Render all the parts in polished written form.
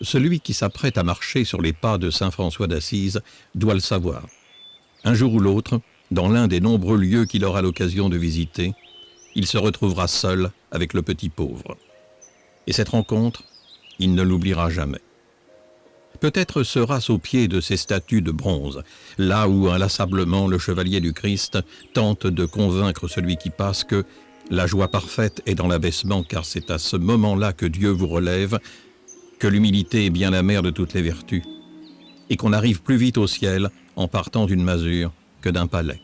Celui qui s'apprête à marcher sur les pas de saint François d'Assise doit le savoir. Un jour ou l'autre, dans l'un des nombreux lieux qu'il aura l'occasion de visiter, il se retrouvera seul avec le petit pauvre. Et cette rencontre, il ne l'oubliera jamais. Peut-être sera-ce au pied de ces statues de bronze, là où inlassablement le chevalier du Christ tente de convaincre celui qui passe que la joie parfaite est dans l'abaissement, car c'est à ce moment-là que Dieu vous relève, que l'humilité est bien la mère de toutes les vertus, et qu'on arrive plus vite au ciel en partant d'une masure que d'un palais.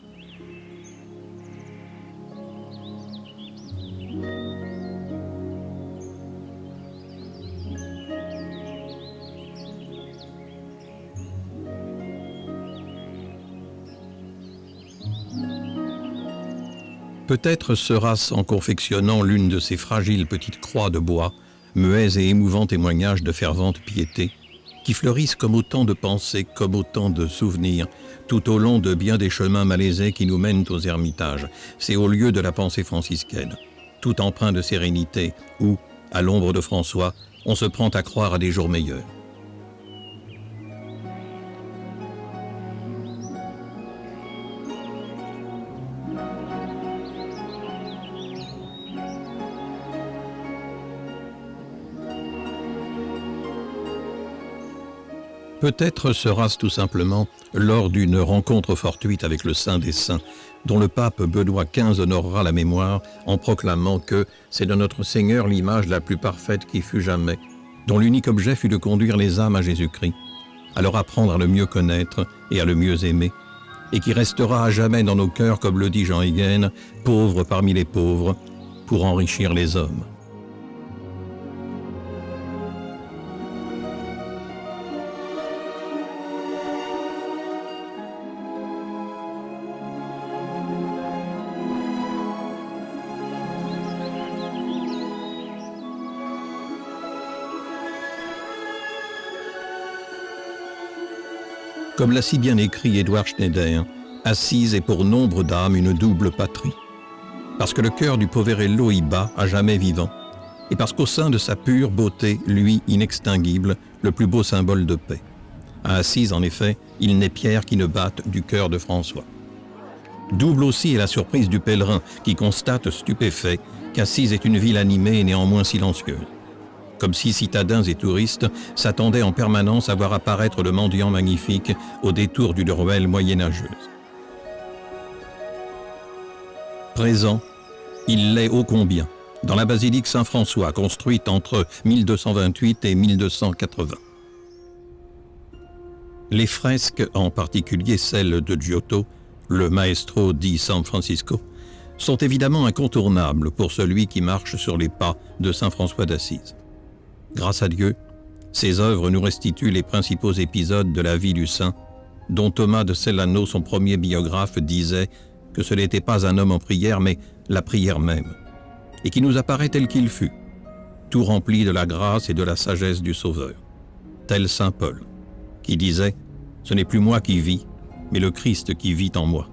Peut-être sera-ce en confectionnant l'une de ces fragiles petites croix de bois, muets et émouvants témoignages de fervente piété, qui fleurissent comme autant de pensées, comme autant de souvenirs, tout au long de bien des chemins malaisés qui nous mènent aux ermitages. C'est au lieu de la pensée franciscaine, tout empreint de sérénité, où, à l'ombre de François, on se prend à croire à des jours meilleurs. Peut-être sera-ce tout simplement lors d'une rencontre fortuite avec le Saint des Saints, dont le pape Benoît XV honorera la mémoire en proclamant que c'est de notre Seigneur l'image la plus parfaite qui fut jamais, dont l'unique objet fut de conduire les âmes à Jésus-Christ, à leur apprendre à le mieux connaître et à le mieux aimer, et qui restera à jamais dans nos cœurs, comme le dit Jean Héguen, pauvre parmi les pauvres, pour enrichir les hommes. Comme l'a si bien écrit Édouard Schneider, Assise est pour nombre d'âmes une double patrie. Parce que le cœur du Poverello y bat à jamais vivant, et parce qu'au sein de sa pure beauté, lui, inextinguible, le plus beau symbole de paix. À Assise, en effet, il n'est pierre qui ne batte du cœur de François. Double aussi est la surprise du pèlerin, qui constate stupéfait qu'Assise est une ville animée et néanmoins silencieuse. Comme si citadins et touristes s'attendaient en permanence à voir apparaître le mendiant magnifique au détour d'une ruelle moyenâgeuse. Présent, il l'est ô combien, dans la basilique Saint-François, construite entre 1228 et 1280. Les fresques, en particulier celles de Giotto, le maestro di San Francisco, sont évidemment incontournables pour celui qui marche sur les pas de Saint François d'Assise. Grâce à Dieu, ces œuvres nous restituent les principaux épisodes de la vie du saint, dont Thomas de Celano, son premier biographe, disait que ce n'était pas un homme en prière, mais la prière même, et qui nous apparaît tel qu'il fut, tout rempli de la grâce et de la sagesse du Sauveur, tel saint Paul, qui disait « Ce n'est plus moi qui vis, mais le Christ qui vit en moi ».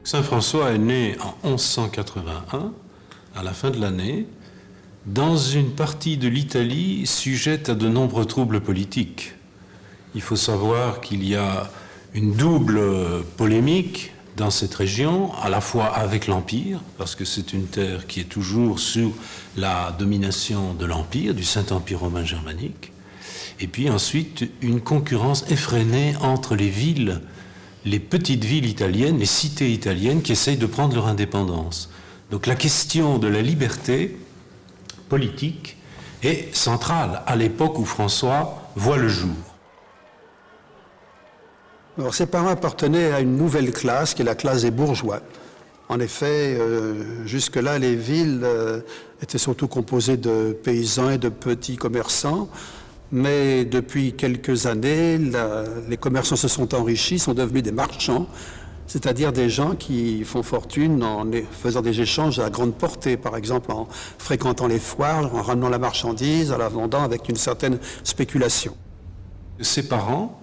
Saint François est né en 1181, à la fin de l'année, dans une partie de l'Italie sujette à de nombreux troubles politiques. Il faut savoir qu'il y a une double polémique dans cette région, à la fois avec l'Empire, parce que c'est une terre qui est toujours sous la domination de l'Empire, du Saint-Empire romain germanique, et puis ensuite une concurrence effrénée entre les villes, les petites villes italiennes, les cités italiennes qui essayent de prendre leur indépendance. Donc la question de la liberté politique est centrale à l'époque où François voit le jour. Alors, ses parents appartenaient à une nouvelle classe, qui est la classe des bourgeois. En effet, jusque-là, les villes étaient surtout composées de paysans et de petits commerçants. Mais depuis quelques années, les commerçants se sont enrichis, sont devenus des marchands, c'est-à-dire des gens qui font fortune en faisant des échanges à grande portée, par exemple en fréquentant les foires, en ramenant la marchandise, en la vendant avec une certaine spéculation. Ses parents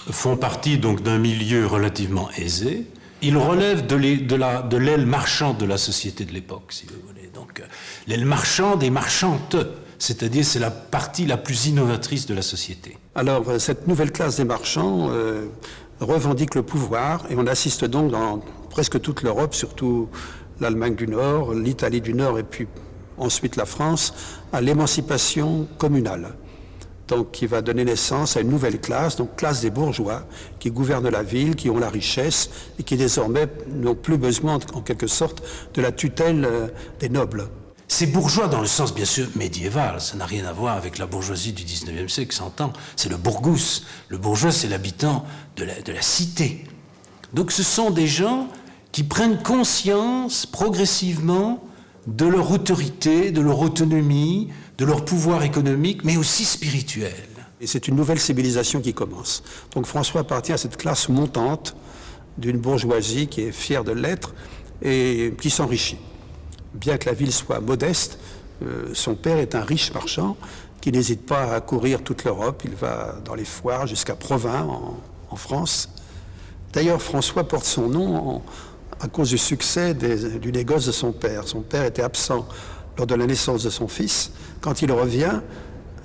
font partie donc d'un milieu relativement aisé. Ils relèvent de l'aile marchande de la société de l'époque, si vous voulez. Donc l'aile marchande et marchante, c'est-à-dire c'est la partie la plus innovatrice de la société. Alors cette nouvelle classe des marchands revendique le pouvoir et on assiste donc dans presque toute l'Europe, surtout l'Allemagne du Nord, l'Italie du Nord et puis ensuite la France, à l'émancipation communale. Donc qui va donner naissance à une nouvelle classe, donc classe des bourgeois, qui gouvernent la ville, qui ont la richesse et qui désormais n'ont plus besoin en quelque sorte de la tutelle des nobles. Ces bourgeois dans le sens bien sûr médiéval, ça n'a rien à voir avec la bourgeoisie du 19e siècle, s'entend, c'est le bourgus. Le bourgeois c'est l'habitant de la cité. Donc ce sont des gens qui prennent conscience progressivement de leur autorité, de leur autonomie, de leur pouvoir économique, mais aussi spirituel. Et c'est une nouvelle civilisation qui commence. Donc François appartient à cette classe montante d'une bourgeoisie qui est fière de l'être et qui s'enrichit. Bien que la ville soit modeste, son père est un riche marchand qui n'hésite pas à courir toute l'Europe. Il va dans les foires jusqu'à Provins, en France. D'ailleurs, François porte son nom à cause du succès du négoce de son père. Son père était absent lors de la naissance de son fils. Quand il revient,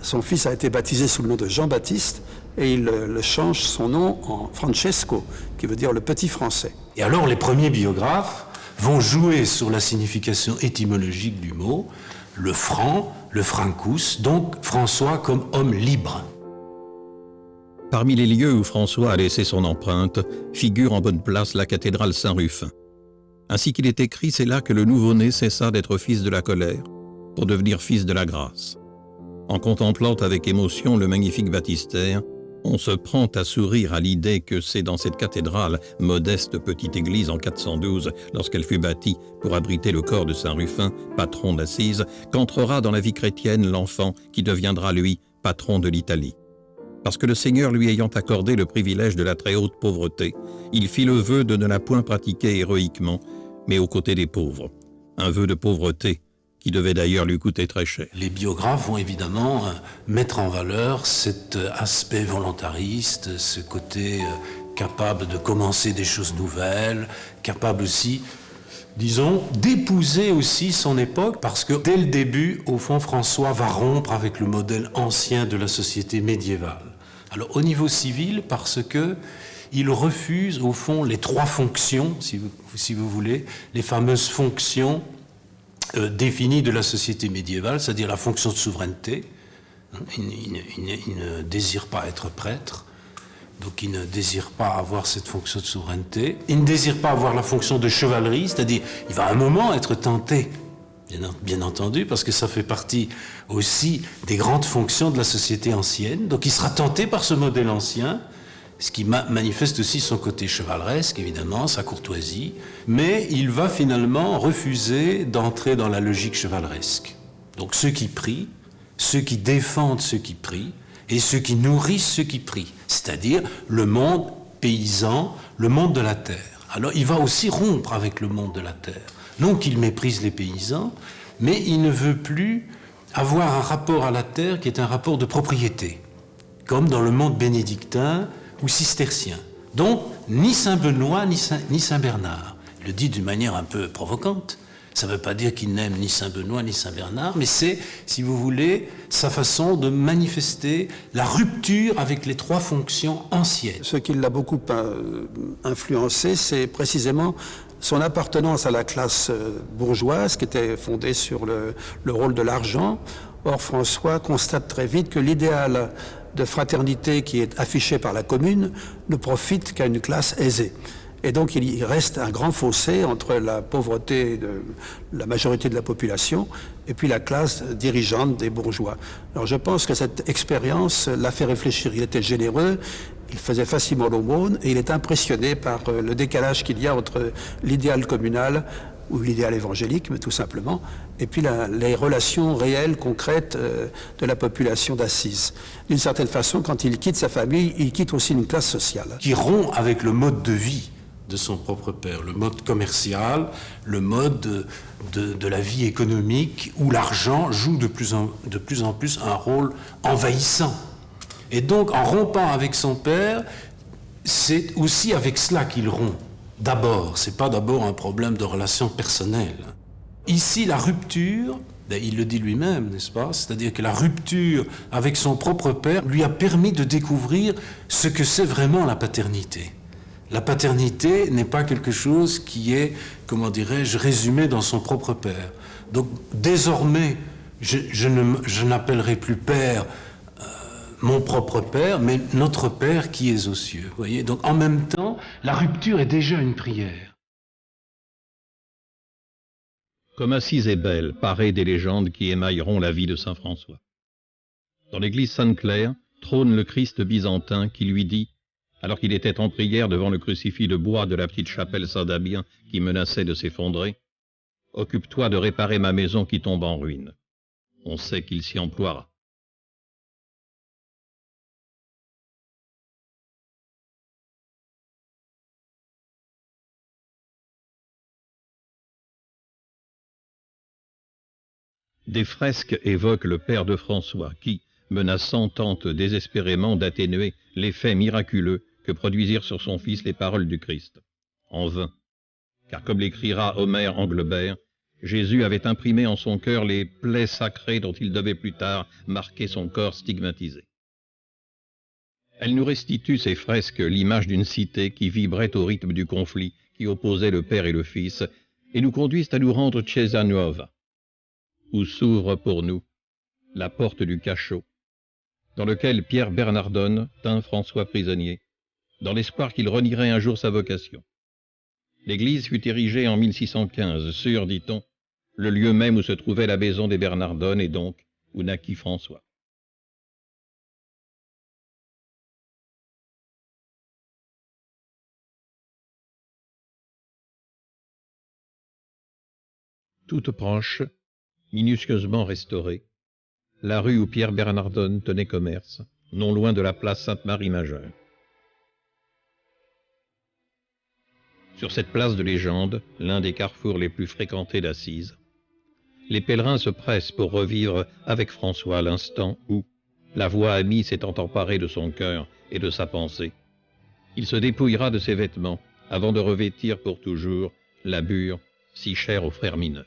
son fils a été baptisé sous le nom de Jean-Baptiste et il le change son nom en Francesco, qui veut dire le petit français. Et alors les premiers biographes vont jouer sur la signification étymologique du mot, le franc, le francus, donc François comme homme libre. Parmi les lieux où François a laissé son empreinte, figure en bonne place la cathédrale Saint-Rufin. Ainsi qu'il est écrit, c'est là que le nouveau-né cessa d'être fils de la colère, pour devenir fils de la grâce. En contemplant avec émotion le magnifique baptistère, on se prend à sourire à l'idée que c'est dans cette cathédrale, modeste petite église en 412, lorsqu'elle fut bâtie pour abriter le corps de Saint-Rufin, patron d'Assise, qu'entrera dans la vie chrétienne l'enfant qui deviendra, lui, patron de l'Italie. Parce que le Seigneur lui ayant accordé le privilège de la très haute pauvreté, il fit le vœu de ne la point pratiquer héroïquement, mais aux côtés des pauvres. Un vœu de pauvreté qui devait d'ailleurs lui coûter très cher. Les biographes vont évidemment mettre en valeur cet aspect volontariste, ce côté capable de commencer des choses nouvelles, capable aussi, disons, d'épouser aussi son époque, parce que dès le début, au fond, François va rompre avec le modèle ancien de la société médiévale. Alors au niveau civil, parce que il refuse au fond les trois fonctions, si vous voulez, les fameuses fonctions définies de la société médiévale, c'est-à-dire la fonction de souveraineté. Il ne désire pas être prêtre, donc il ne désire pas avoir cette fonction de souveraineté. Il ne désire pas avoir la fonction de chevalerie, c'est-à-dire il va à un moment être tenté, bien entendu, parce que ça fait partie aussi des grandes fonctions de la société ancienne. Donc il sera tenté par ce modèle ancien, ce qui manifeste aussi son côté chevaleresque, évidemment, sa courtoisie, mais il va finalement refuser d'entrer dans la logique chevaleresque. Donc ceux qui prient, ceux qui défendent ceux qui prient, et ceux qui nourrissent ceux qui prient, c'est-à-dire le monde paysan, le monde de la terre. Alors il va aussi rompre avec le monde de la terre. Non qu'il méprise les paysans, mais il ne veut plus avoir un rapport à la terre qui est un rapport de propriété, comme dans le monde bénédictin ou cistercien. Donc, ni Saint-Benoît, ni Saint-Bernard. Il le dit d'une manière un peu provocante. Ça ne veut pas dire qu'il n'aime ni Saint-Benoît, ni Saint-Bernard, mais c'est, si vous voulez, sa façon de manifester la rupture avec les trois fonctions anciennes. Ce qui l'a beaucoup influencé, c'est précisément son appartenance à la classe bourgeoise, qui était fondée sur le rôle de l'argent. Or, François constate très vite que l'idéal de fraternité qui est affiché par la commune ne profite qu'à une classe aisée. Et donc il reste un grand fossé entre la pauvreté de la majorité de la population et puis la classe dirigeante des bourgeois. Alors je pense que cette expérience l'a fait réfléchir. Il était généreux, il faisait facilement l'aumône et il est impressionné par le décalage qu'il y a entre l'idéal communal ou l'idéal évangélique, mais tout simplement, et puis les relations réelles, concrètes de la population d'Assise. D'une certaine façon, quand il quitte sa famille, il quitte aussi une classe sociale. Qui rompt avec le mode de vie de son propre père, le mode commercial, le mode de la vie économique, où l'argent joue de plus en plus un rôle envahissant. Et donc, en rompant avec son père, c'est aussi avec cela qu'il rompt. D'abord, c'est pas d'abord un problème de relation personnelle. Ici, la rupture, il le dit lui-même, n'est-ce pas? C'est-à-dire que la rupture avec son propre père lui a permis de découvrir ce que c'est vraiment la paternité. La paternité n'est pas quelque chose qui est, comment dirais-je, résumé dans son propre père. Donc, désormais, je n'appellerai plus père mon propre père, mais notre Père qui est aux cieux. Voyez. Donc en même temps, la rupture est déjà une prière. Comme Assise est belle, parée des légendes qui émailleront la vie de saint François. Dans l'église Sainte-Claire trône le Christ byzantin qui lui dit, alors qu'il était en prière devant le crucifix de bois de la petite chapelle Saint-Damien qui menaçait de s'effondrer, « Occupe-toi de réparer ma maison qui tombe en ruine. » On sait qu'il s'y emploiera. Des fresques évoquent le père de François qui, menaçant, tente désespérément d'atténuer l'effet miraculeux que produisirent sur son fils les paroles du Christ. En vain, car comme l'écrira Homère Anglebert, Jésus avait imprimé en son cœur les plaies sacrées dont il devait plus tard marquer son corps stigmatisé. Elle nous restitue, ces fresques, l'image d'une cité qui vibrait au rythme du conflit qui opposait le père et le fils, et nous conduisent à nous rendre Chiesa Nuova, où s'ouvre pour nous la porte du cachot, dans lequel Pierre Bernardone tint François prisonnier, dans l'espoir qu'il renierait un jour sa vocation. L'église fut érigée en 1615 sur, dit-on, le lieu même où se trouvait la maison des Bernardone et donc où naquit François. Toute proche, minutieusement restaurée, la rue où Pierre Bernardone tenait commerce, non loin de la place Sainte-Marie-Majeure. Sur cette place de légende, l'un des carrefours les plus fréquentés d'Assise, les pèlerins se pressent pour revivre avec François l'instant où, la voix amie s'étant emparée de son cœur et de sa pensée, il se dépouillera de ses vêtements avant de revêtir pour toujours la bure si chère aux frères mineurs.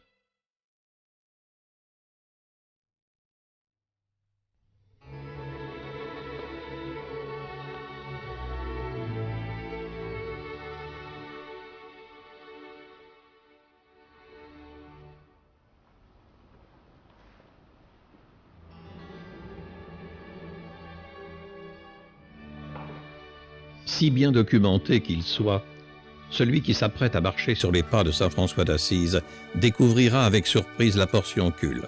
Si bien documenté qu'il soit, celui qui s'apprête à marcher sur les pas de saint François d'Assise découvrira avec surprise la portioncule,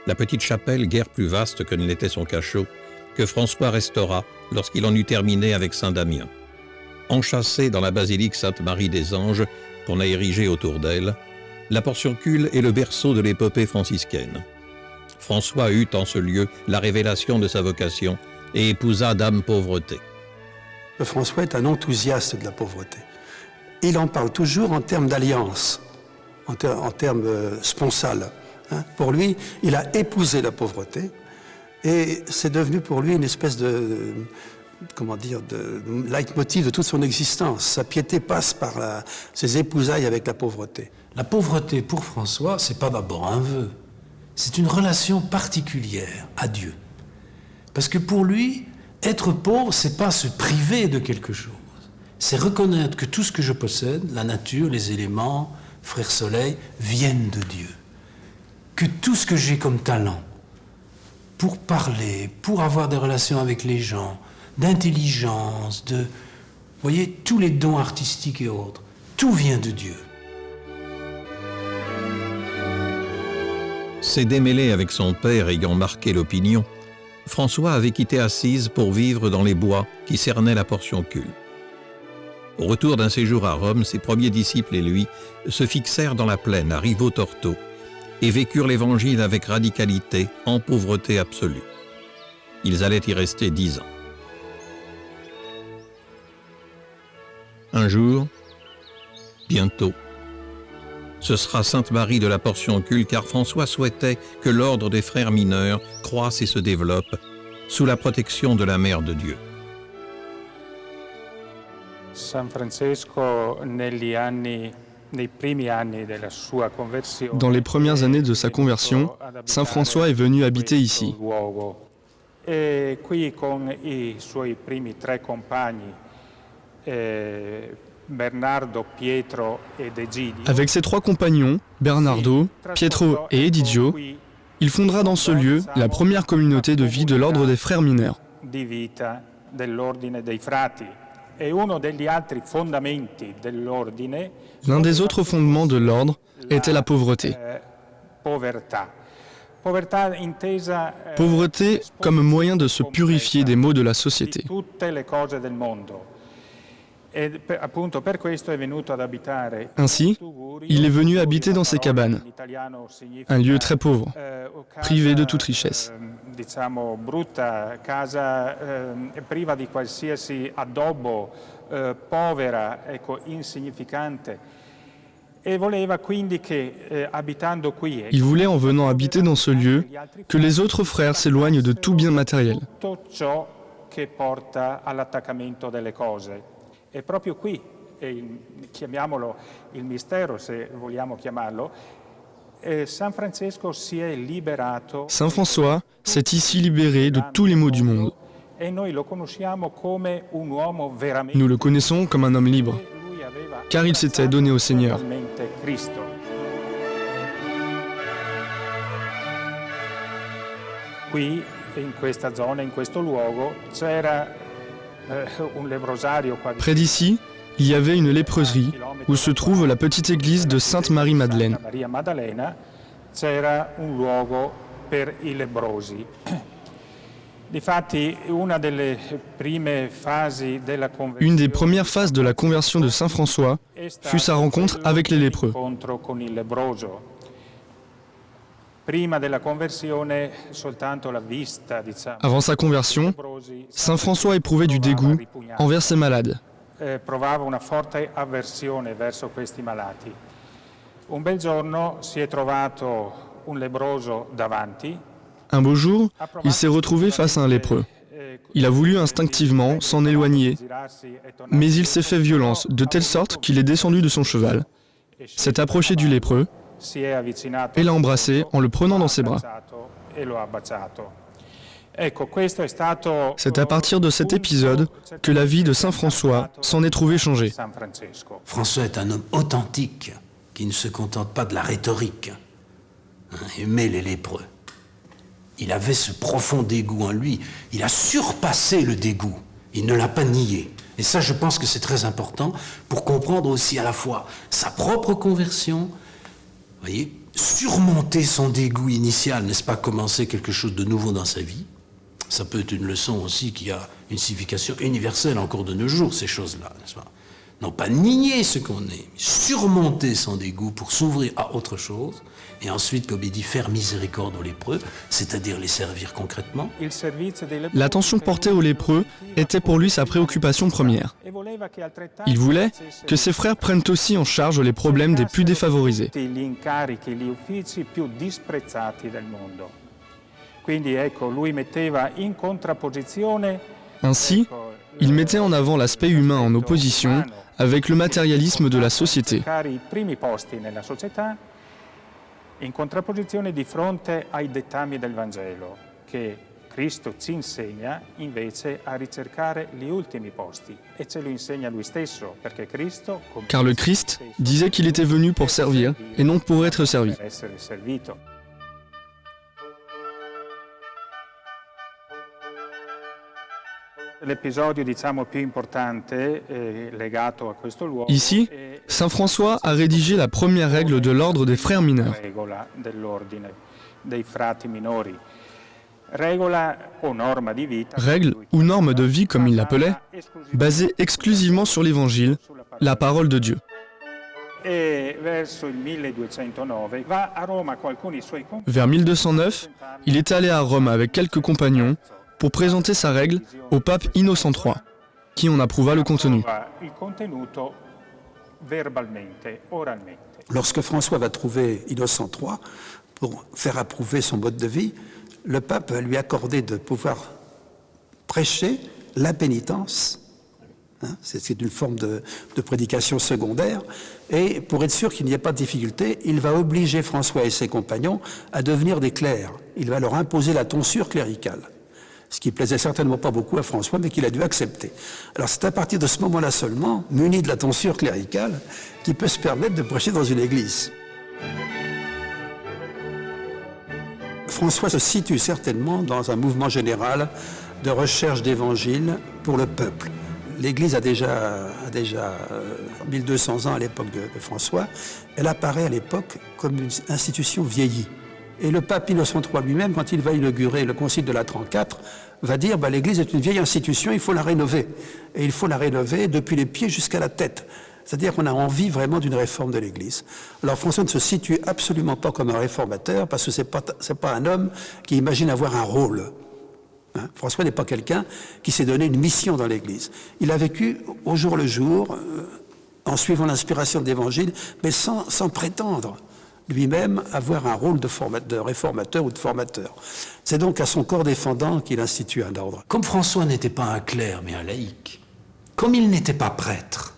la petite chapelle guère plus vaste que ne l'était son cachot, que François restaura lorsqu'il en eut terminé avec saint Damien. Enchâssée dans la basilique Sainte-Marie des Anges qu'on a érigée autour d'elle, la portioncule est le berceau de l'épopée franciscaine. François eut en ce lieu la révélation de sa vocation et épousa Dame Pauvreté. François est un enthousiaste de la pauvreté. Il en parle toujours en termes d'alliance, en termes sponsales. Pour lui, il a épousé la pauvreté et c'est devenu pour lui une espèce de leitmotiv de toute son existence. Sa piété passe par ses épousailles avec la pauvreté. La pauvreté pour François, c'est pas d'abord un vœu, c'est une relation particulière à Dieu. Parce que pour lui, être pauvre, c'est pas se priver de quelque chose. C'est reconnaître que tout ce que je possède, la nature, les éléments, Frère Soleil, viennent de Dieu. Que tout ce que j'ai comme talent, pour parler, pour avoir des relations avec les gens, d'intelligence, vous voyez, tous les dons artistiques et autres, tout vient de Dieu. C'est démêlé avec son père ayant marqué l'opinion. François avait quitté Assise pour vivre dans les bois qui cernaient la portioncule. Au retour d'un séjour à Rome, ses premiers disciples et lui se fixèrent dans la plaine à Rivo Torto et vécurent l'Évangile avec radicalité, en pauvreté absolue. Ils allaient y rester 10 ans. Un jour, bientôt, ce sera Sainte Marie de la Portioncule, car François souhaitait que l'ordre des frères mineurs croisse et se développe sous la protection de la Mère de Dieu. San Francesco, Dans les premières années de sa conversion, Saint François est venu habiter ici. E qui con I suoi primi 3 compagni, Bernardo, Pietro ed Egidio. Avec ses 3 compagnons, Bernardo, Pietro et Egidio, il fondera dans ce lieu la première communauté de vie de l'ordre des frères mineurs. Di vita dell'ordine dei frati. E uno degli altri fondamenti dell'ordine. L'un des autres fondements de l'ordre était la pauvreté. Pauvreté comme moyen de se purifier des maux de la société. Ainsi, il est venu habiter dans ces cabanes, un lieu très pauvre, privé de toute richesse. Diciamo brutta, casa priva di qualsiasi addobbo, povera, ecco, insignificante. E voleva quindi che abitando qui. Il voulait, en venant habiter dans ce lieu, que les autres frères s'éloignent de tout bien matériel. Tutto ciò che porta all'attaccamento delle cose. E proprio qui, chiamiamolo il mistero se vogliamo chiamarlo, Saint François s'est ici libéré de tous les maux du monde. Nous le connaissons comme un homme libre, car il s'était donné au Seigneur. Près d'ici, il y avait une léproserie où se trouve la petite église de Sainte Marie-Madeleine. Une des premières phases de la conversion de Saint François fut sa rencontre avec les lépreux. Avant sa conversion, Saint François éprouvait du dégoût envers ces malades. Provava una forte avversione verso questi malati. Un bel giorno si è trovato un lebbroso davanti. Un beau jour, il s'est retrouvé face à un lépreux. Il a voulu instinctivement s'en éloigner, mais il s'est fait violence, de telle sorte qu'il est descendu de son cheval, s'est approché du lépreux et l'a embrassé en le prenant dans ses bras. C'est à partir de cet épisode que la vie de Saint François s'en est trouvée changée. François est un homme authentique qui ne se contente pas de la rhétorique. Aimer les lépreux. Il avait ce profond dégoût en lui. Il a surpassé le dégoût. Il ne l'a pas nié. Et ça, je pense que c'est très important pour comprendre aussi à la fois sa propre conversion, vous voyez, surmonter son dégoût initial, n'est-ce pas, commencer quelque chose de nouveau dans sa vie. Ça peut être une leçon aussi qui a une signification universelle encore de nos jours, ces choses-là, n'est-ce pas? Non pas nier ce qu'on est, mais surmonter son dégoût pour s'ouvrir à autre chose, et ensuite, comme il dit, faire miséricorde aux lépreux, c'est-à-dire les servir concrètement. L'attention portée aux lépreux était pour lui sa préoccupation première. Il voulait que ses frères prennent aussi en charge les problèmes des plus défavorisés. Ainsi, il mettait en avant l'aspect humain en opposition avec le matérialisme de la société. In contrapposizione di fronte ai dettami del Vangelo, che Cristo ci insegna invece a ricercare gli ultimi posti, e ce lo insegna lui stesso, perché Cristo, car le Christ disait qu'il était venu pour servir et non pour être servi. Ici, Saint François a rédigé la première règle de l'ordre des frères mineurs. Règle ou norme de vie, comme il l'appelait, basée exclusivement sur l'Évangile, la parole de Dieu. Vers 1209, il est allé à Rome avec quelques compagnons pour présenter sa règle au pape Innocent III, qui en approuva le contenu. Lorsque François va trouver Innocent III pour faire approuver son mode de vie, le pape va lui accorder de pouvoir prêcher la pénitence. C'est une forme de prédication secondaire. Et pour être sûr qu'il n'y ait pas de difficulté, il va obliger François et ses compagnons à devenir des clercs. Il va leur imposer la tonsure cléricale. Ce qui plaisait certainement pas beaucoup à François, mais qu'il a dû accepter. Alors c'est à partir de ce moment-là seulement, muni de la tonsure cléricale, qu'il peut se permettre de prêcher dans une église. François se situe certainement dans un mouvement général de recherche d'évangile pour le peuple. L'Église a déjà 1200 ans à l'époque de François. Elle apparaît à l'époque comme une institution vieillie. Et le pape Innocent III lui-même, quand il va inaugurer le concile de Latran IV, va dire l'Église est une vieille institution, il faut la rénover. Et il faut la rénover depuis les pieds jusqu'à la tête. C'est-à-dire qu'on a envie vraiment d'une réforme de l'Église. Alors François ne se situe absolument pas comme un réformateur, parce que c'est pas un homme qui imagine avoir un rôle. François n'est pas quelqu'un qui s'est donné une mission dans l'Église. Il a vécu au jour le jour, en suivant l'inspiration de l'Évangile, mais sans prétendre lui-même avoir un rôle de réformateur ou de formateur. C'est donc à son corps défendant qu'il institue un ordre. Comme François n'était pas un clerc, mais un laïc, comme il n'était pas prêtre,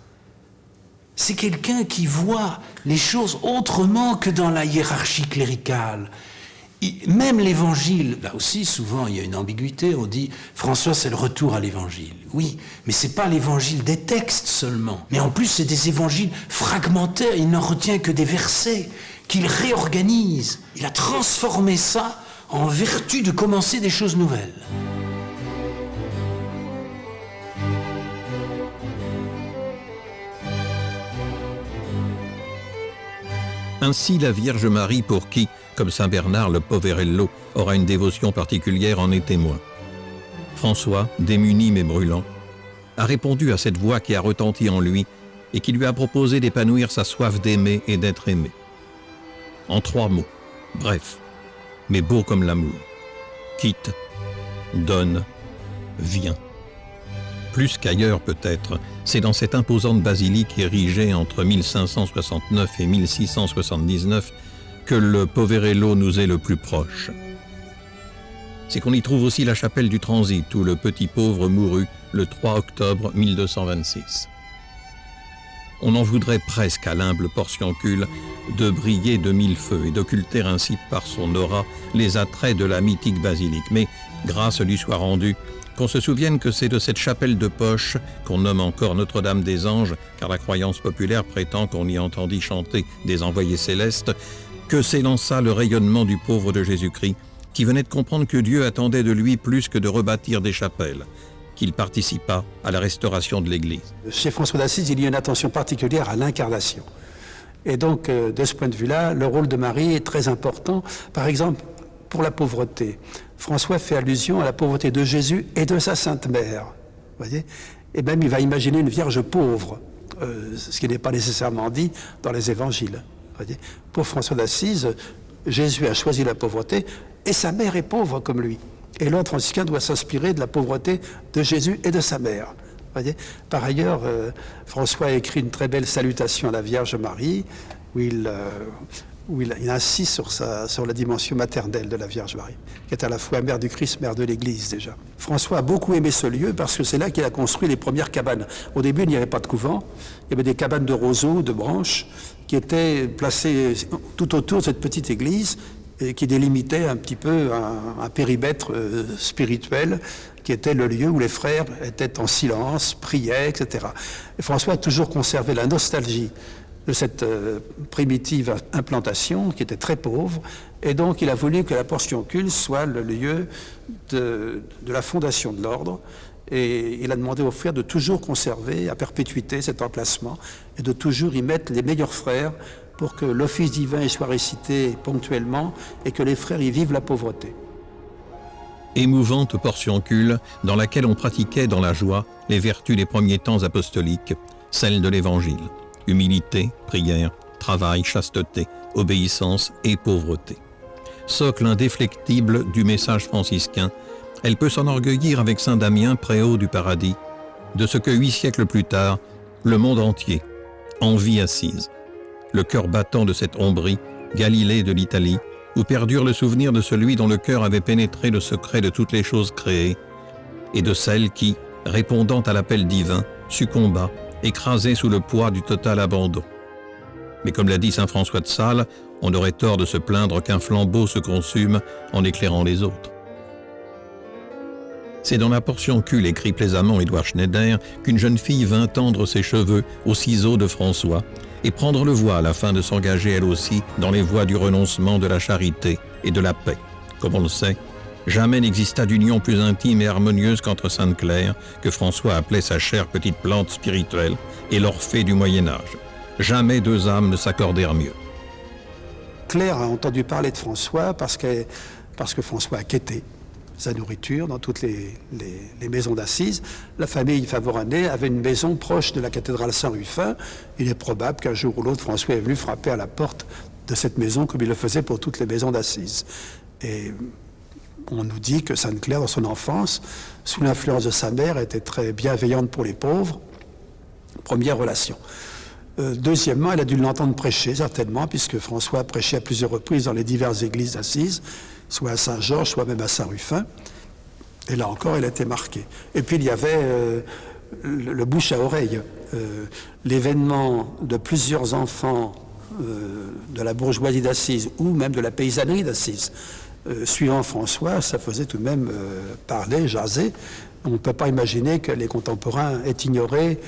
c'est quelqu'un qui voit les choses autrement que dans la hiérarchie cléricale. Même l'Évangile, là aussi, souvent, il y a une ambiguïté. On dit, François, c'est le retour à l'Évangile. Oui, mais c'est pas l'Évangile des textes seulement. Mais en plus, c'est des évangiles fragmentaires. Il n'en retient que des versets qu'il réorganise. Il a transformé ça en vertu de commencer des choses nouvelles. Ainsi, la Vierge Marie, pour qui, comme saint Bernard, le Poverello aura une dévotion particulière, en est témoin. François, démuni mais brûlant, a répondu à cette voix qui a retenti en lui et qui lui a proposé d'épanouir sa soif d'aimer et d'être aimé. En 3 mots, bref, mais beau comme l'amour. Quitte, donne, viens. Plus qu'ailleurs peut-être, c'est dans cette imposante basilique érigée entre 1569 et 1679 que le Poverello nous est le plus proche. C'est qu'on y trouve aussi la chapelle du Transit, où le petit pauvre mourut le 3 octobre 1226. On en voudrait presque à l'humble portioncule de briller de 1000 feux et d'occulter ainsi par son aura les attraits de la mythique basilique. Mais grâce lui soit rendue, qu'on se souvienne que c'est de cette chapelle de poche qu'on nomme encore Notre-Dame des Anges, car la croyance populaire prétend qu'on y entendit chanter des envoyés célestes, que s'élança le rayonnement du pauvre de Jésus-Christ, qui venait de comprendre que Dieu attendait de lui plus que de rebâtir des chapelles, qu'il participa à la restauration de l'Église. Chez François d'Assise, il y a une attention particulière à l'incarnation. Et donc, de ce point de vue-là, le rôle de Marie est très important. Par exemple, pour la pauvreté, François fait allusion à la pauvreté de Jésus et de sa Sainte Mère. Voyez ? Et même, il va imaginer une Vierge pauvre, ce qui n'est pas nécessairement dit dans les évangiles. Voyez ? Pour François d'Assise, Jésus a choisi la pauvreté et sa mère est pauvre comme lui. Et l'ordre franciscain doit s'inspirer de la pauvreté de Jésus et de sa mère. Voyez ? Par ailleurs, François a écrit une très belle salutation à la Vierge Marie, où il insiste sur la dimension maternelle de la Vierge Marie, qui est à la fois mère du Christ, mère de l'Église déjà. François a beaucoup aimé ce lieu parce que c'est là qu'il a construit les premières cabanes. Au début, il n'y avait pas de couvent, il y avait des cabanes de roseaux, de branches, qui étaient placées tout autour de cette petite église et qui délimitait un petit peu un périmètre spirituel qui était le lieu où les frères étaient en silence, priaient, etc. Et François a toujours conservé la nostalgie de cette primitive implantation qui était très pauvre, et donc il a voulu que la portioncule soit le lieu de la fondation de l'ordre, et il a demandé aux frères de toujours conserver à perpétuité cet emplacement et de toujours y mettre les meilleurs frères pour que l'office divin y soit récité ponctuellement et que les frères y vivent la pauvreté. Émouvante portioncule dans laquelle on pratiquait dans la joie les vertus des premiers temps apostoliques, celles de l'Évangile. Humilité, prière, travail, chasteté, obéissance et pauvreté. Socle indéflectible du message franciscain, elle peut s'enorgueillir avec saint Damien, préau du paradis, de ce que 8 siècles plus tard, le monde entier envie Assise. Le cœur battant de cette Ombrie, Galilée de l'Italie, où perdure le souvenir de celui dont le cœur avait pénétré le secret de toutes les choses créées, et de celle qui, répondant à l'appel divin, succomba, écrasée sous le poids du total abandon. Mais comme l'a dit saint François de Sales, on aurait tort de se plaindre qu'un flambeau se consume en éclairant les autres. C'est dans la portioncule, écrit plaisamment Édouard Schneider, qu'une jeune fille vint tendre ses cheveux aux ciseaux de François et prendre le voile afin de s'engager elle aussi dans les voies du renoncement, de la charité et de la paix. Comme on le sait, jamais n'exista d'union plus intime et harmonieuse qu'entre Sainte Claire, que François appelait sa chère petite plante spirituelle, et l'Orphée du Moyen-Âge. Jamais 2 âmes ne s'accordèrent mieux. Claire a entendu parler de François parce que François a quêté sa nourriture dans toutes les maisons d'assises. La famille Favoranet avait une maison proche de la cathédrale Saint-Rufin. Il est probable qu'un jour ou l'autre, François est venu frapper à la porte de cette maison comme il le faisait pour toutes les maisons d'assises. Et on nous dit que Sainte Claire, dans son enfance, sous l'influence de sa mère, était très bienveillante pour les pauvres. Première relation. Deuxièmement, elle a dû l'entendre prêcher, certainement, puisque François a prêché à plusieurs reprises dans les diverses églises d'Assise, soit à Saint-Georges, soit même à Saint-Rufin. Et là encore, elle a été marquée. Et puis, il y avait le bouche à oreille. L'événement de plusieurs enfants de la bourgeoisie d'Assise, ou même de la paysannerie d'Assise, suivant François, ça faisait tout de même parler, jaser. On ne peut pas imaginer que les contemporains aient ignoré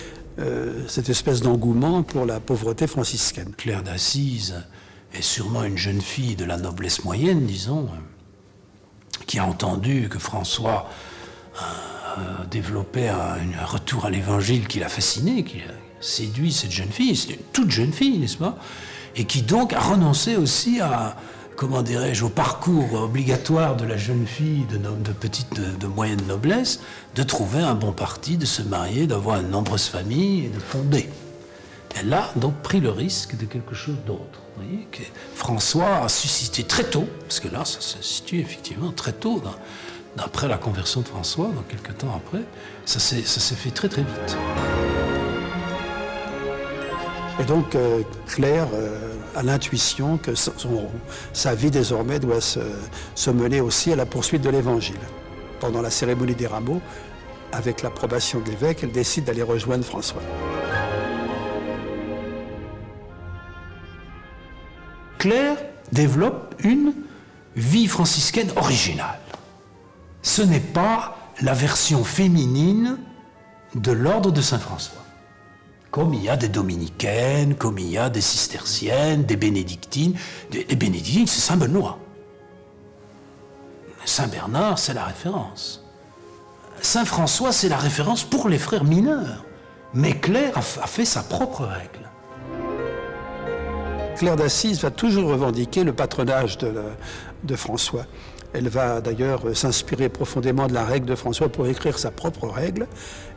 cette espèce d'engouement pour la pauvreté franciscaine. Claire d'Assise est sûrement une jeune fille de la noblesse moyenne, disons, qui a entendu que François développait un retour à l'évangile qui l'a fasciné, qui a séduit cette jeune fille. C'est une toute jeune fille, n'est-ce pas? Et qui donc a renoncé aussi à, comment dirais-je, au parcours obligatoire de la jeune fille de moyenne noblesse, de trouver un bon parti, de se marier, d'avoir une nombreuse famille et de fonder. Elle a donc pris le risque de quelque chose d'autre. Vous voyez, que François a suscité très tôt, parce que là, ça se situe effectivement très tôt, après la conversion de François, donc quelques temps après, ça s'est fait très très vite. Et donc, Claire a l'intuition que sa vie désormais doit se mener aussi à la poursuite de l'Évangile. Pendant la cérémonie des rameaux, avec l'approbation de l'évêque, elle décide d'aller rejoindre François. Claire développe une vie franciscaine originale. Ce n'est pas la version féminine de l'ordre de Saint-François. Comme il y a des dominicaines, comme il y a des cisterciennes, des bénédictines. Les bénédictines, c'est Saint-Benoît. Saint-Bernard, c'est la référence. Saint-François, c'est la référence pour les frères mineurs. Mais Claire a fait sa propre règle. Claire d'Assise va toujours revendiquer le patronage de François. Elle va d'ailleurs s'inspirer profondément de la règle de François pour écrire sa propre règle,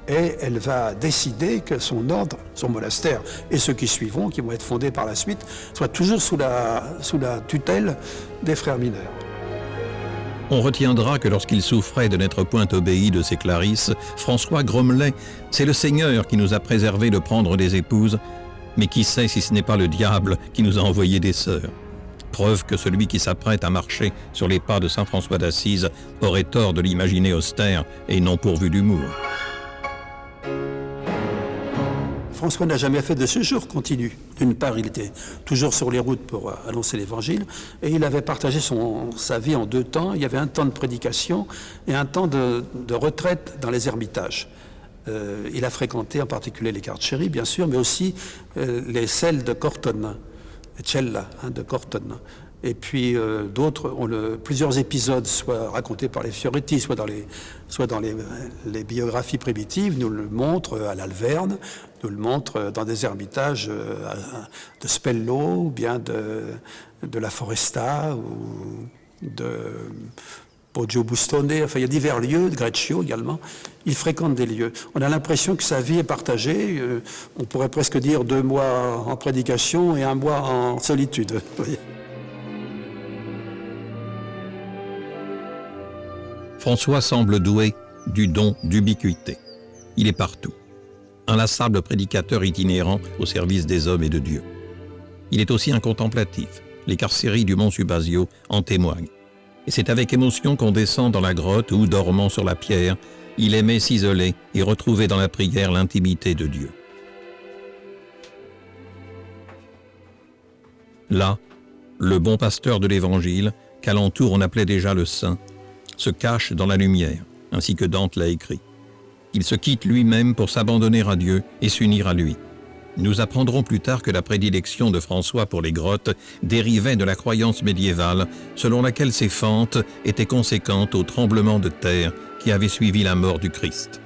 et elle va décider que son ordre, son monastère et ceux qui suivront, qui vont être fondés par la suite, soient toujours sous la tutelle des frères mineurs. On retiendra que lorsqu'il souffrait de n'être point obéi de ses Clarisses, François grommelait « C'est le Seigneur qui nous a préservé de prendre des épouses, mais qui sait si ce n'est pas le diable qui nous a envoyé des sœurs ?» Preuve que celui qui s'apprête à marcher sur les pas de saint François d'Assise aurait tort de l'imaginer austère et non pourvu d'humour. François n'a jamais fait de séjour continu. D'une part, il était toujours sur les routes pour annoncer l'Évangile, et il avait partagé sa vie en 2 temps. Il y avait un temps de prédication et un temps de retraite dans les ermitages. Il a fréquenté en particulier les Carceri, bien sûr, mais aussi les celles de Cortona, Cella, de Cortona. Et puis d'autres, plusieurs épisodes, soit racontés par les Fioretti, soit dans les biographies primitives, nous le montrent à l'Alverne, nous le montrent dans des ermitages de Spello, ou bien de la Foresta, ou Poggio Bustone, enfin il y a divers lieux, Greccio également. Il fréquente des lieux. On a l'impression que sa vie est partagée, on pourrait presque dire 2 mois en prédication et 1 mois en solitude. François semble doué du don d'ubiquité. Il est partout. Inlassable prédicateur itinérant au service des hommes et de Dieu. Il est aussi un contemplatif. Les carcéries du mont Subasio en témoignent. Et c'est avec émotion qu'on descend dans la grotte où, dormant sur la pierre, il aimait s'isoler et retrouver dans la prière l'intimité de Dieu. Là, le bon pasteur de l'Évangile, qu'alentour on appelait déjà le Saint, se cache dans la lumière, ainsi que Dante l'a écrit. Il se quitte lui-même pour s'abandonner à Dieu et s'unir à lui. Nous apprendrons plus tard que la prédilection de François pour les grottes dérivait de la croyance médiévale selon laquelle ces fentes étaient conséquentes au tremblement de terre qui avait suivi la mort du Christ.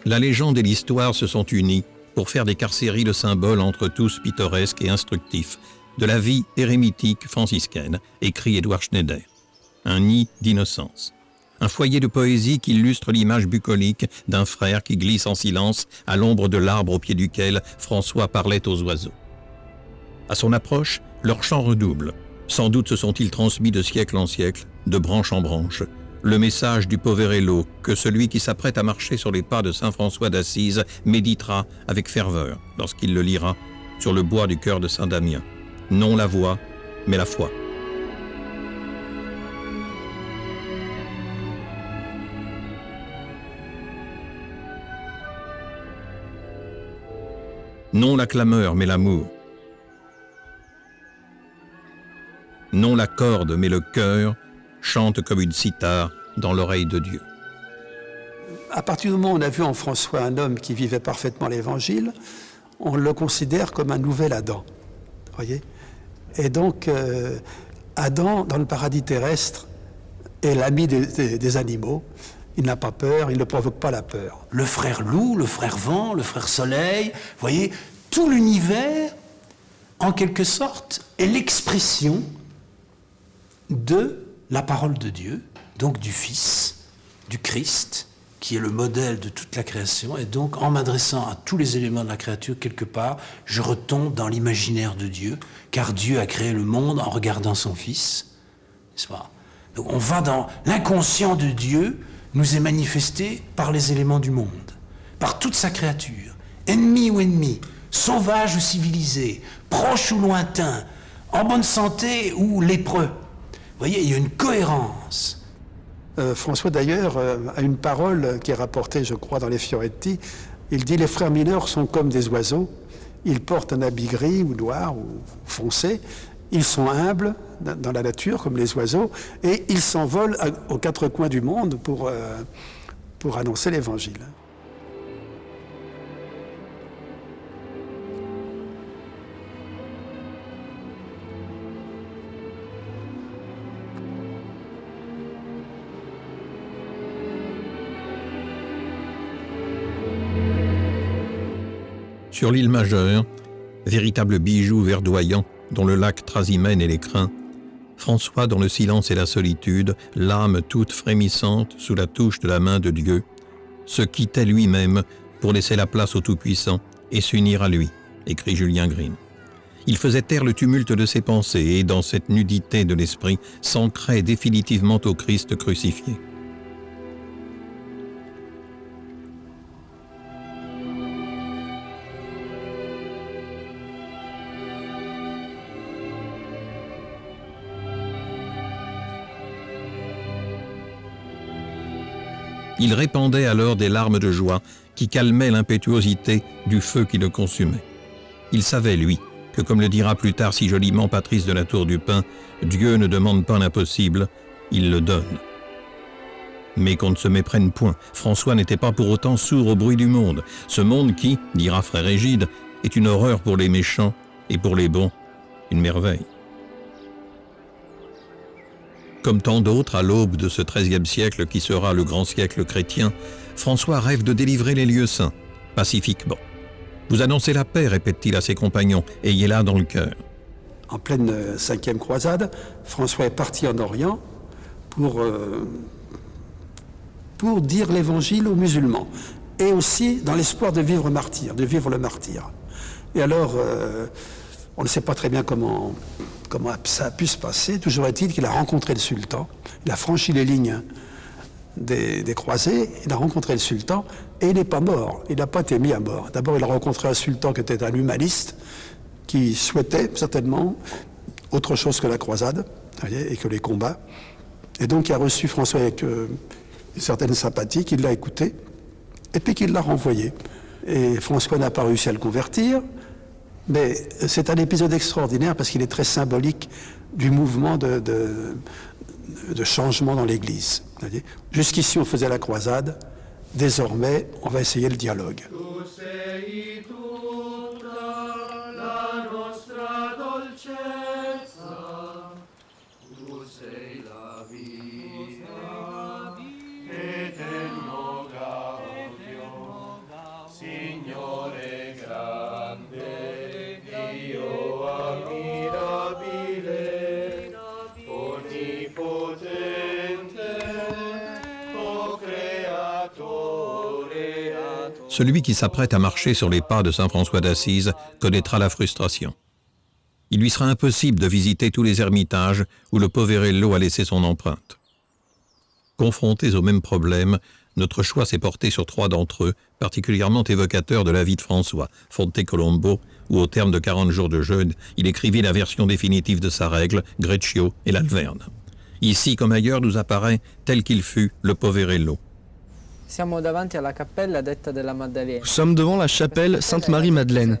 La légende et l'histoire se sont unies pour faire des carcéries le symbole entre tous pittoresque et instructif de la vie érémitique franciscaine, écrit Édouard Schneider. Un nid d'innocence. Un foyer de poésie qui illustre l'image bucolique d'un frère qui glisse en silence à l'ombre de l'arbre au pied duquel François parlait aux oiseaux. À son approche, leurs chants redoublent. Sans doute se sont-ils transmis de siècle en siècle, de branche en branche, le message du Poverello que celui qui s'apprête à marcher sur les pas de saint François d'Assise méditera avec ferveur lorsqu'il le lira sur le bois du cœur de saint Damien. Non la voix, mais la foi. Non la clameur, mais l'amour. Non la corde, mais le cœur chante comme une cithare dans l'oreille de Dieu. À partir du moment où on a vu en François un homme qui vivait parfaitement l'Évangile, on le considère comme un nouvel Adam. Voyez ? Et donc, Adam, dans le paradis terrestre, est l'ami des animaux. Il n'a pas peur, il ne provoque pas la peur. Le frère loup, le frère vent, le frère soleil, vous voyez, tout l'univers, en quelque sorte, est l'expression de la parole de Dieu, donc du Fils, du Christ, qui est le modèle de toute la création. Et donc, en m'adressant à tous les éléments de la créature, quelque part, je retombe dans l'imaginaire de Dieu, car Dieu a créé le monde en regardant son Fils, n'est-ce pas ? Donc, on va dans l'inconscient de Dieu, nous est manifesté par les éléments du monde, par toute sa créature, ennemi ou ennemi, sauvage ou civilisé, proche ou lointain, en bonne santé ou lépreux. Vous voyez, il y a une cohérence. François, d'ailleurs, a une parole qui est rapportée, je crois, dans les Fioretti. Il dit « Les frères mineurs sont comme des oiseaux. Ils portent un habit gris ou noir ou foncé. Ils sont humbles dans la nature, comme les oiseaux, et ils s'envolent aux 4 coins du monde pour annoncer l'Évangile. » Sur l'île Majeure, véritable bijou verdoyant dont le lac Trasimène et l'écrin, François, dans le silence et la solitude, l'âme toute frémissante sous la touche de la main de Dieu, se quittait lui-même pour laisser la place au Tout-Puissant et s'unir à lui, écrit Julien Green. Il faisait taire le tumulte de ses pensées et, dans cette nudité de l'esprit, s'ancrait définitivement au Christ crucifié. Il répandait alors des larmes de joie qui calmaient l'impétuosité du feu qui le consumait. Il savait, lui, que comme le dira plus tard si joliment Patrice de la Tour du Pin, Dieu ne demande pas l'impossible, il le donne. Mais qu'on ne se méprenne point, François n'était pas pour autant sourd au bruit du monde. Ce monde qui, dira frère Égide, est une horreur pour les méchants et pour les bons, une merveille. Comme tant d'autres, à l'aube de ce XIIIe siècle qui sera le grand siècle chrétien, François rêve de délivrer les lieux saints, pacifiquement. « Vous annoncez la paix, répète-t-il à ses compagnons, ayez-la dans le cœur. en pleine 5e croisade, François est parti en Orient pour dire l'évangile aux musulmans, et aussi dans l'espoir de vivre le martyr. Et alors, on ne sait pas très bien comment ça a pu se passer. Toujours est-il qu'il a rencontré le sultan, il a franchi les lignes des croisés, il a rencontré le sultan, et il n'est pas mort, il n'a pas été mis à mort. D'abord, il a rencontré un sultan qui était un humaniste, qui souhaitait certainement autre chose que la croisade, et que les combats. Et donc, il a reçu François avec une certaine sympathie, qu'il l'a écouté, et puis qu'il l'a renvoyé. Et François n'a pas réussi à le convertir, mais c'est un épisode extraordinaire parce qu'il est très symbolique du mouvement de changement dans l'Église. Jusqu'ici, on faisait la croisade, désormais, on va essayer le dialogue. Celui qui s'apprête à marcher sur les pas de saint François d'Assise connaîtra la frustration. Il lui sera impossible de visiter tous les ermitages où le Poverello a laissé son empreinte. Confrontés au même problème, notre choix s'est porté sur 3 d'entre eux, particulièrement évocateurs de la vie de François, Fonte Colombo, où au terme de 40 jours de jeûne, il écrivit la version définitive de sa règle, Greccio et l'Alverne. Ici comme ailleurs nous apparaît, tel qu'il fut, le Poverello. Nous sommes devant la chapelle Sainte-Marie-Madeleine.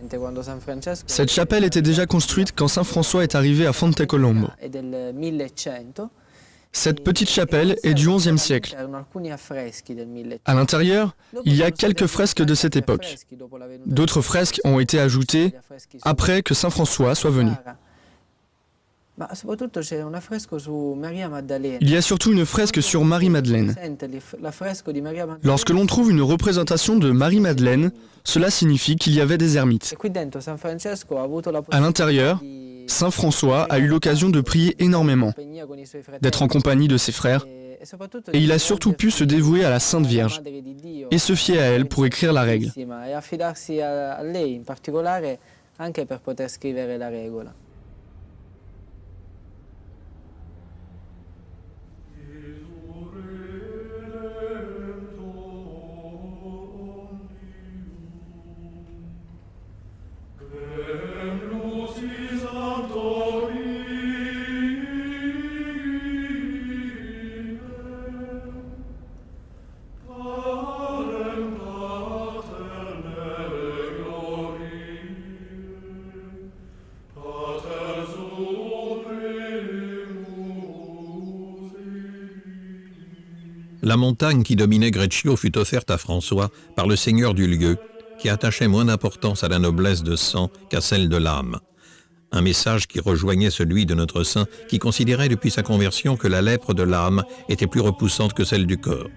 Cette chapelle était déjà construite quand Saint François est arrivé à Fonte Colombo. Cette petite chapelle est du XIe siècle. À l'intérieur, il y a quelques fresques de cette époque. D'autres fresques ont été ajoutées après que Saint François soit venu. Il y a surtout une fresque sur Marie-Madeleine. Lorsque l'on trouve une représentation de Marie-Madeleine, cela signifie qu'il y avait des ermites. À l'intérieur, Saint François a eu l'occasion de prier énormément, d'être en compagnie de ses frères, et il a surtout pu se dévouer à la Sainte Vierge et se fier à elle pour écrire la règle. La montagne qui dominait Greccio fut offerte à François par le seigneur du lieu, qui attachait moins d'importance à la noblesse de sang qu'à celle de l'âme. Un message qui rejoignait celui de notre saint, qui considérait depuis sa conversion que la lèpre de l'âme était plus repoussante que celle du corps.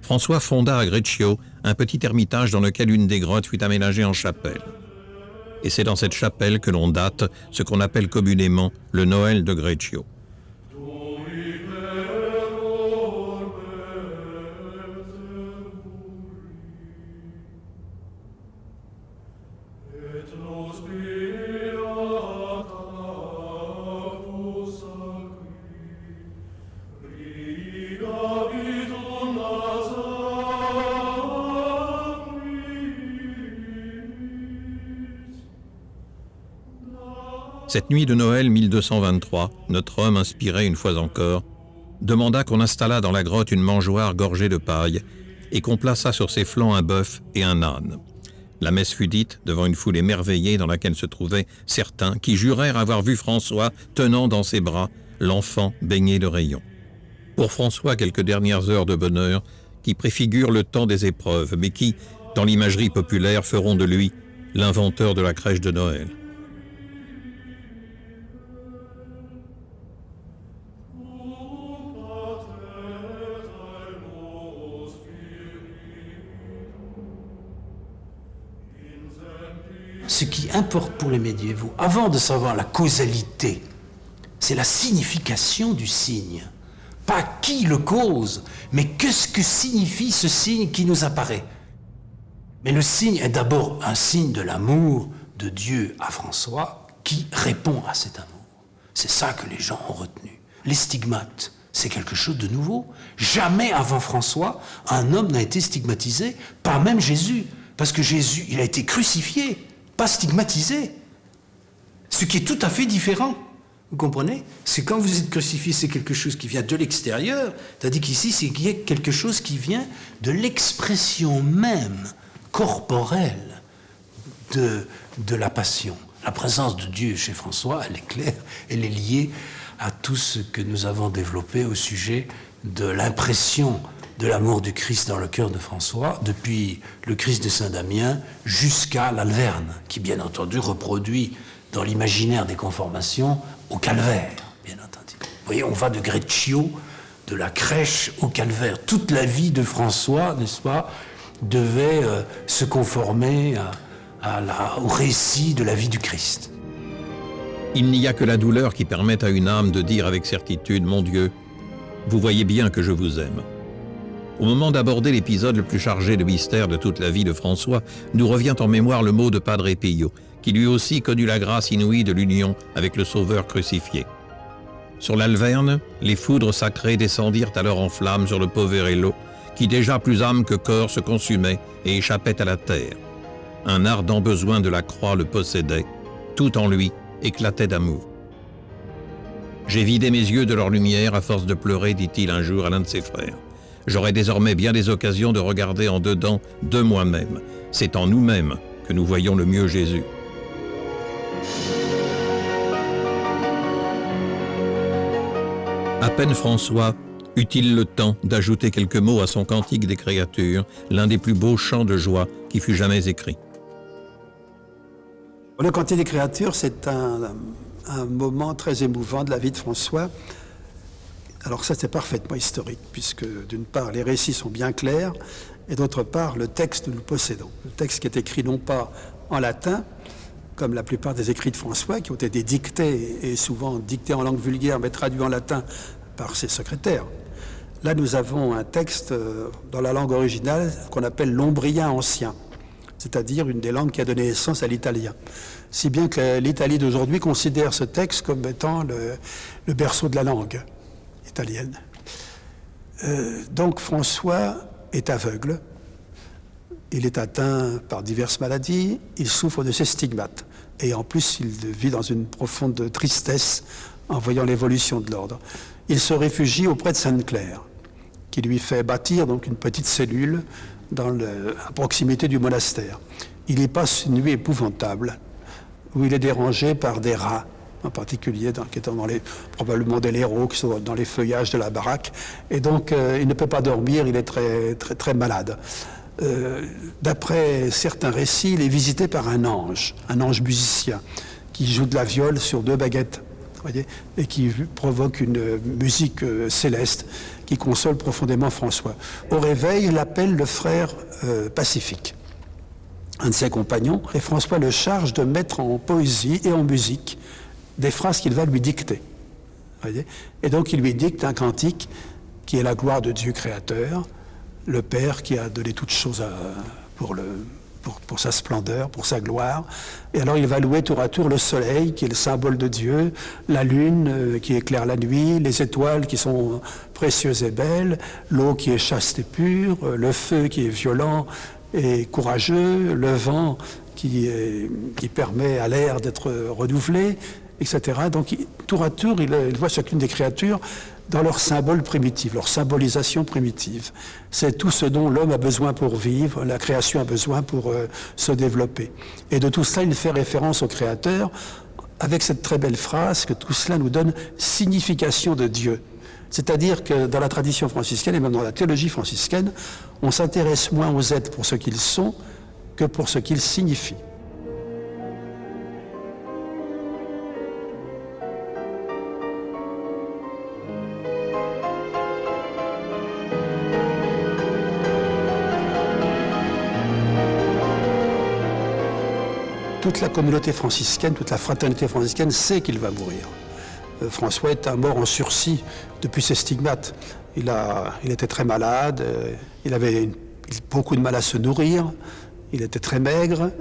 François fonda à Greccio un petit ermitage dans lequel une des grottes fut aménagée en chapelle. Et c'est dans cette chapelle que l'on date ce qu'on appelle communément le Noël de Greccio. Cette nuit de Noël 1223, notre homme inspiré une fois encore, demanda qu'on installât dans la grotte une mangeoire gorgée de paille et qu'on plaçât sur ses flancs un bœuf et un âne. La messe fut dite devant une foule émerveillée dans laquelle se trouvaient certains qui jurèrent avoir vu François tenant dans ses bras l'enfant baigné de rayons. Pour François, quelques dernières heures de bonheur qui préfigurent le temps des épreuves, mais qui, dans l'imagerie populaire, feront de lui l'inventeur de la crèche de Noël. ce qui importe pour les médiévaux, avant de savoir la causalité, c'est la signification du signe. Pas qui le cause, mais qu'est-ce que signifie ce signe qui nous apparaît. Mais le signe est d'abord un signe de l'amour de Dieu à François qui répond à cet amour. C'est ça que les gens ont retenu. Les stigmates, c'est quelque chose de nouveau. Jamais avant François, un homme n'a été stigmatisé, pas même Jésus. Parce que Jésus, il a été crucifié, pas stigmatisé. Ce qui est tout à fait différent. Vous comprenez? C'est quand vous êtes crucifié, c'est quelque chose qui vient de l'extérieur, tandis qu'ici, c'est quelque chose qui vient de l'expression même corporelle de la passion. La présence de Dieu chez François, elle est claire, elle est liée à tout ce que nous avons développé au sujet de l'impression de l'amour du Christ dans le cœur de François, depuis le Christ de Saint-Damien jusqu'à l'Alverne, qui bien entendu reproduit dans l'imaginaire des conformations au calvaire, bien entendu. Vous voyez, on va de Greccio, de la crèche au calvaire. Toute la vie de François, n'est-ce pas, devait se conformer au récit de la vie du Christ. Il n'y a que la douleur qui permette à une âme de dire avec certitude « Mon Dieu, vous voyez bien que je vous aime ». Au moment d'aborder l'épisode le plus chargé de mystère de toute la vie de François, nous revient en mémoire le mot de Padre Pio, qui lui aussi connut la grâce inouïe de l'union avec le Sauveur crucifié. Sur l'Alverne, les foudres sacrées descendirent alors en flammes sur le Poverello, qui déjà plus âme que corps se consumait et échappait à la terre. Un ardent besoin de la croix le possédait, tout en lui éclatait d'amour. « J'ai vidé mes yeux de leur lumière à force de pleurer, dit-il un jour à l'un de ses frères. J'aurai désormais bien des occasions de regarder en dedans de moi-même. C'est en nous-mêmes que nous voyons le mieux Jésus. » À peine François eut-il le temps d'ajouter quelques mots à son Cantique des créatures, l'un des plus beaux chants de joie qui fut jamais écrit. Le Cantique des créatures, c'est un moment très émouvant de la vie de François. Alors ça, c'est parfaitement historique, puisque d'une part, les récits sont bien clairs, et d'autre part, le texte, nous le possédons. Le texte qui est écrit non pas en latin, comme la plupart des écrits de François, qui ont été dictés, et souvent dictés en langue vulgaire, mais traduits en latin par ses secrétaires. Là, nous avons un texte dans la langue originale qu'on appelle l'ombrien ancien, c'est-à-dire une des langues qui a donné naissance à l'italien. Si bien que l'Italie d'aujourd'hui considère ce texte comme étant le berceau de la langue italienne. Donc François est aveugle, il est atteint par diverses maladies, il souffre de ces stigmates. Et en plus, il vit dans une profonde tristesse en voyant l'évolution de l'ordre. Il se réfugie auprès de Sainte-Claire, qui lui fait bâtir donc une petite cellule à proximité du monastère. Il y passe une nuit épouvantable, où il est dérangé par des rats, en particulier qui étant probablement des laireaux qui sont dans les feuillages de la baraque, et donc il ne peut pas dormir, il est très, très, très malade. D'après certains récits, il est visité par un ange musicien, qui joue de la viole sur 2 baguettes, voyez, et qui provoque une musique céleste qui console profondément François. Au réveil, il appelle le frère Pacifique, un de ses compagnons, et François le charge de mettre en poésie et en musique des phrases qu'il va lui dicter. Voyez, et donc il lui dicte un cantique qui est la gloire de Dieu créateur, le Père qui a donné toutes choses pour sa splendeur, pour sa gloire. Et alors il va louer tour à tour le soleil, qui est le symbole de Dieu, la lune qui éclaire la nuit, les étoiles qui sont précieuses et belles, l'eau qui est chaste et pure, le feu qui est violent et courageux, le vent qui permet à l'air d'être renouvelé, etc. Donc tour à tour, il voit chacune des créatures dans leur symbole primitif, leur symbolisation primitive. C'est tout ce dont l'homme a besoin pour vivre, la création a besoin pour se développer. Et de tout cela, il fait référence au Créateur avec cette très belle phrase que tout cela nous donne signification de Dieu. C'est-à-dire que dans la tradition franciscaine et même dans la théologie franciscaine, on s'intéresse moins aux êtres pour ce qu'ils sont que pour ce qu'ils signifient. toute la communauté franciscaine, toute la fraternité franciscaine sait qu'il va mourir. François est un mort en sursis depuis ses stigmates. Il était très malade, il avait beaucoup de mal à se nourrir, il était très maigre,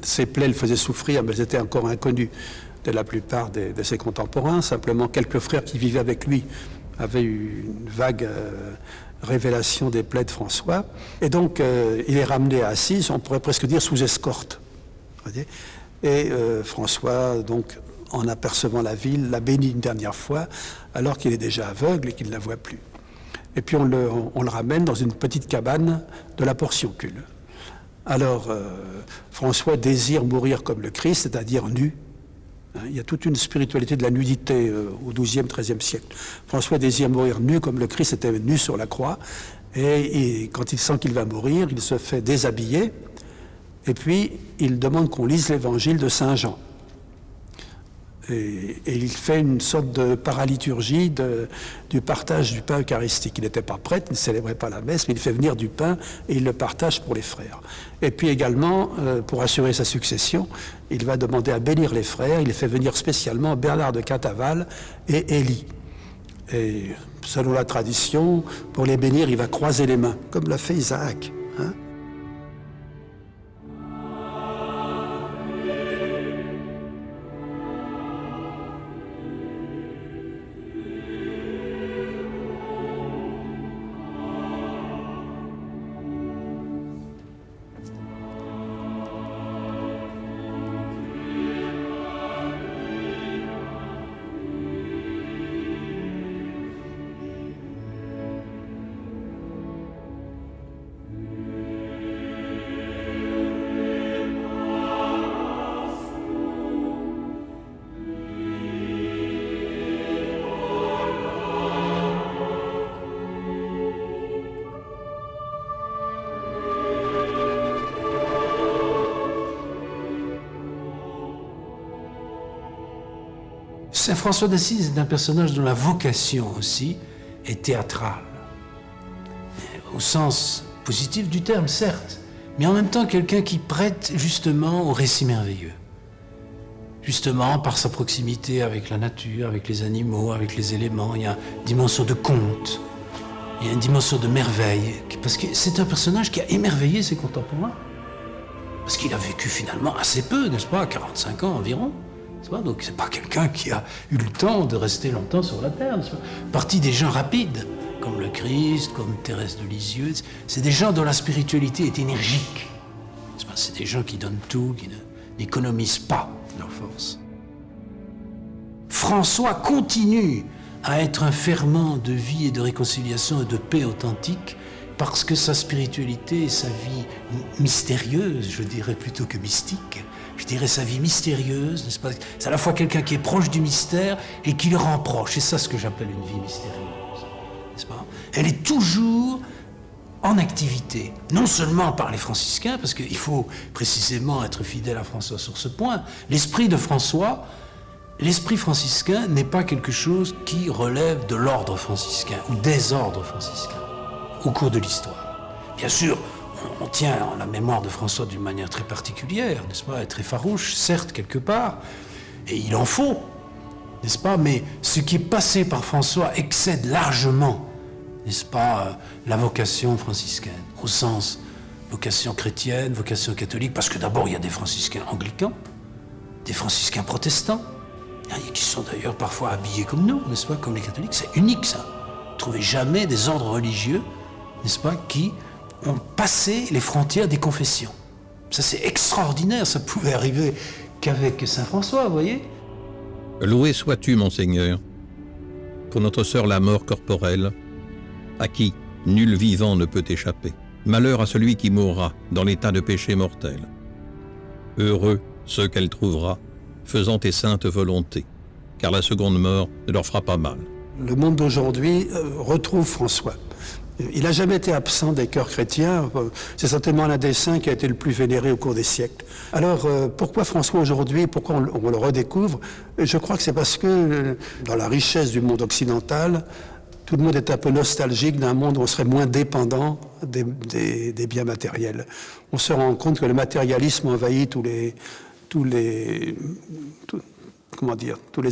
ses plaies le faisaient souffrir, mais elles étaient encore inconnues de la plupart de ses contemporains. Simplement, quelques frères qui vivaient avec lui avaient eu une vague révélation des plaies de François. Et donc, il est ramené à Assise, on pourrait presque dire sous escorte. Et François, donc, en apercevant la ville, la bénit une dernière fois, alors qu'il est déjà aveugle et qu'il ne la voit plus. Et puis on le ramène dans une petite cabane de la Portiuncule. Alors, François désire mourir comme le Christ, c'est-à-dire nu. Il y a toute une spiritualité de la nudité au XIIe, XIIIe siècle. François désire mourir nu comme le Christ était nu sur la croix. Et quand il sent qu'il va mourir, il se fait déshabiller. Et puis, il demande qu'on lise l'évangile de Saint Jean. Et il fait une sorte de paraliturgie du partage du pain eucharistique. Il n'était pas prêtre, il ne célébrait pas la messe, mais il fait venir du pain et il le partage pour les frères. Et puis également, pour assurer sa succession, il va demander à bénir les frères. Il fait venir spécialement Bernard de Cataval et Élie. Et selon la tradition, pour les bénir, il va croiser les mains, comme l'a fait Isaac. Saint François d'Assise est un personnage dont la vocation aussi est théâtrale. Au sens positif du terme, certes, mais en même temps quelqu'un qui prête justement au récit merveilleux. Justement, par sa proximité avec la nature, avec les animaux, avec les éléments, il y a une dimension de conte, il y a une dimension de merveille, parce que c'est un personnage qui a émerveillé ses contemporains. Parce qu'il a vécu finalement assez peu, n'est-ce pas, 45 ans environ. Donc c'est pas quelqu'un qui a eu le temps de rester longtemps sur la terre. Partie des gens rapides, comme le Christ, comme Thérèse de Lisieux, c'est des gens dont la spiritualité est énergique. C'est des gens qui donnent tout, qui n'économisent pas leur force. François continue à être un ferment de vie et de réconciliation et de paix authentique parce que sa spiritualité et sa vie mystérieuse, je dirais plutôt que mystique, je dirais sa vie mystérieuse, n'est-ce pas? C'est à la fois quelqu'un qui est proche du mystère et qui le rend proche. C'est ça ce que j'appelle une vie mystérieuse, n'est-ce pas? Elle est toujours en activité, non seulement par les franciscains, parce qu'il faut précisément être fidèle à François sur ce point. L'esprit de François, l'esprit franciscain n'est pas quelque chose qui relève de l'ordre franciscain ou des ordres franciscains au cours de l'histoire. Bien sûr, on tient en la mémoire de François d'une manière très particulière, n'est-ce pas, très farouche, certes, quelque part, et il en faut, n'est-ce pas, mais ce qui est passé par François excède largement, n'est-ce pas, la vocation franciscaine, au sens vocation chrétienne, vocation catholique, parce que d'abord, il y a des franciscains anglicans, des franciscains protestants, qui sont d'ailleurs parfois habillés comme nous, n'est-ce pas, comme les catholiques. C'est unique, ça. Vous ne trouvez jamais des ordres religieux, n'est-ce pas, qui ont passé les frontières des confessions. Ça, c'est extraordinaire, ça pouvait arriver qu'avec Saint François, vous voyez. Loué sois-tu, Monseigneur, pour notre sœur la mort corporelle, à qui nul vivant ne peut échapper. Malheur à celui qui mourra dans l'état de péché mortel. Heureux ceux qu'elle trouvera, faisant tes saintes volontés, car la seconde mort ne leur fera pas mal. Le monde d'aujourd'hui retrouve François. Il n'a jamais été absent des cœurs chrétiens. C'est certainement l'un des saints qui a été le plus vénéré au cours des siècles. Alors, pourquoi François aujourd'hui? Pourquoi on le redécouvre? Je crois que c'est parce que dans la richesse du monde occidental, Tout le monde est un peu nostalgique d'un monde où on serait moins dépendant des biens matériels. On se rend compte que le matérialisme envahit tous les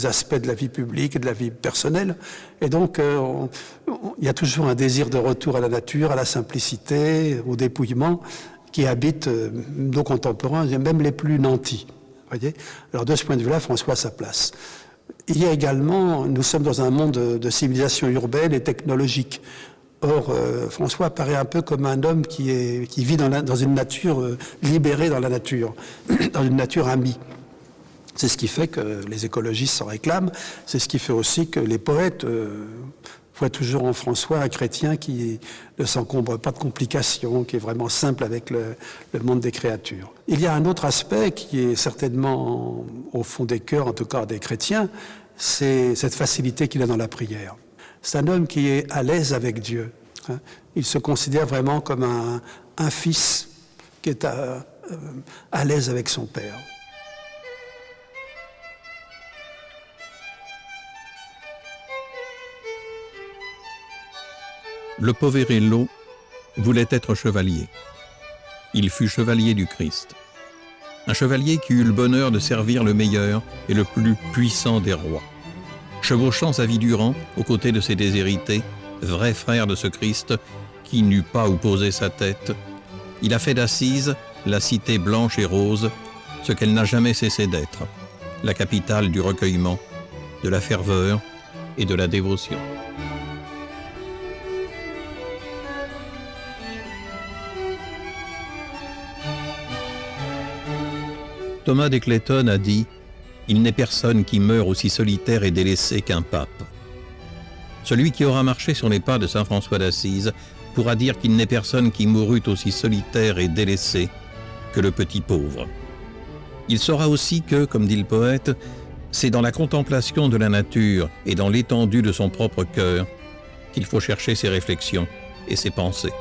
aspects de la vie publique et de la vie personnelle. Et donc, il y a toujours un désir de retour à la nature, à la simplicité, au dépouillement, qui habite nos contemporains, même les plus nantis. Voyez ? Alors, de ce point de vue-là, François a sa place. Il y a également, nous sommes dans un monde de civilisation urbaine et technologique. Or, François apparaît un peu comme un homme qui vit dans une nature libérée dans la nature, dans une nature amie. C'est ce qui fait que les écologistes s'en réclament, c'est ce qui fait aussi que les poètes voient toujours en François un chrétien qui ne s'encombre pas de complications, qui est vraiment simple avec le monde des créatures. Il y a un autre aspect qui est certainement au fond des cœurs, en tout cas des chrétiens, c'est cette facilité qu'il a dans la prière. C'est un homme qui est à l'aise avec Dieu. Il se considère vraiment comme un fils qui est à l'aise avec son père. Le Poverello voulait être chevalier. Il fut chevalier du Christ. Un chevalier qui eut le bonheur de servir le meilleur et le plus puissant des rois. Chevauchant sa vie durant aux côtés de ses déshérités, vrais frères de ce Christ qui n'eut pas où poser sa tête, il a fait d'Assise la cité blanche et rose, ce qu'elle n'a jamais cessé d'être, la capitale du recueillement, de la ferveur et de la dévotion. Thomas d'Ecléton a dit « Il n'est personne qui meure aussi solitaire et délaissé qu'un pape ». Celui qui aura marché sur les pas de saint François d'Assise pourra dire qu'il n'est personne qui mourut aussi solitaire et délaissé que le petit pauvre. Il saura aussi que, comme dit le poète, c'est dans la contemplation de la nature et dans l'étendue de son propre cœur qu'il faut chercher ses réflexions et ses pensées.